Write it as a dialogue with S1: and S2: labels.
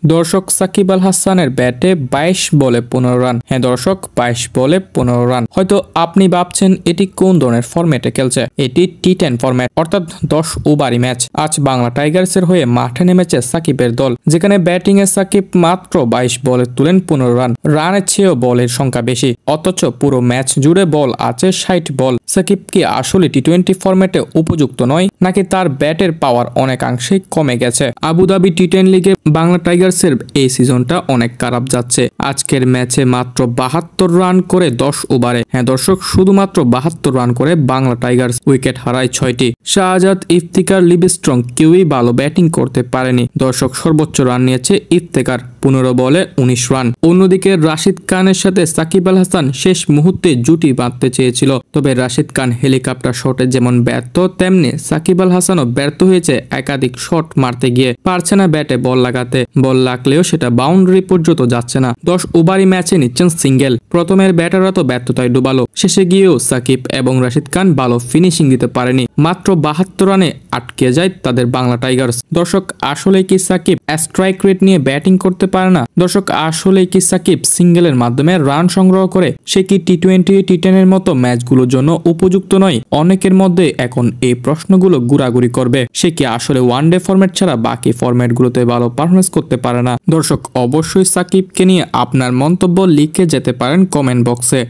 S1: দর্শক, সাকিব আল হাসানের ব্যাটে 22 বলে 15 রান। হ্যাঁ দর্শক, 22 বলে 15 রান। হয়তো আপনি ভাবছেন এটি কোন ধরনের ফরম্যাটে খেলছে। এটি টি10 ফরম্যাট, অর্থাৎ 10 ওভারই ম্যাচ। আজ বাংলা টাইগার্সের হয়ে মাঠে নেমেছে সাকিবের দল, যেখানে ব্যাটিং এ সাকিব মাত্র 22 বলে তুলেন 15 রান। রানের চেয়েও বলের সংখ্যা বেশি, অথচ পুরো ম্যাচ জুড়ে বল আছে 60 বল। সাকিব কি আসলে টি20 ফরম্যাটে উপযুক্ত নয়, নাকি তার ব্যাটের পাওয়ার অনেকাংশেই কমে গেছে? আবুধাবি টি10 লিগে বাংলা টাইগার্সের এই সিজনটা অনেক খারাপ যাচ্ছে। আজকের ম্যাচে মাত্র 72 রান করে 10 ওভারে। হ্যাঁ দর্শক, শুধুমাত্র 72 রান করে বাংলা টাইগার্স উইকেট হারায় 6টি। শাহজাদ, ইফতিকার, লিভস্ট্রং কেউই ভালো ব্যাটিং করতে পারেনি। দর্শক, সর্বোচ্চ রান নিয়েছে ইফতিকার, 15 বলে 19 রান। অন্যদিকে রাশিদ খানের সাথে সাকিব আল হাসান শেষ মুহূর্তে জুটি বাঁধতে চেয়েছিল, তবে রাশিদ খান হেলিকপ্টার শটে যেমন ব্যর্থ, তেমনি সাকিব আল হাসানও ব্যর্থ হয়েছে। একাধিক শট মারতে গিয়ে পারছে না ব্যাটে বল লাগাতে। বল লাগলেও সেটা বাউন্ডারি পর্যন্ত যাচ্ছে না। 10 ওভারই ম্যাচে নিচ্ছেন সিঙ্গেল। প্রথমের ব্যাটাররা তো ব্যর্থতায় ডুবালো, শেষে গিয়েও সাকিব এবং রাশিদ খান ভালো ফিনিশিং দিতে পারেনি। মাত্র 72 রানে আটকে যায় তাদের বাংলা টাইগার্স। দর্শক, আসলে কি সাকিব স্ট্রাইক রেট নিয়ে ব্যাটিং করতে পারে না? দর্শক, আসলে কি সাকিব সিঙ্গেলের মাধ্যমে রান সংগ্রহ করে? সে কি টি20, টি10 এর মতো ম্যাচগুলোর জন্য উপযুক্ত নয়? অনেকের মধ্যে এখন এই প্রশ্নগুলো ঘোরাঘুরি করবে। সে কি আসলে ওয়ানডে ফরম্যাট ছাড়া বাকি ফরম্যাটগুলোতে ভালো পারফরমেন্স করতে পারে না? দর্শক, অবশ্যই সাকিবকে নিয়ে আপনার মন্তব্য লিখে যেতে পারেন কমেন্ট বক্সে।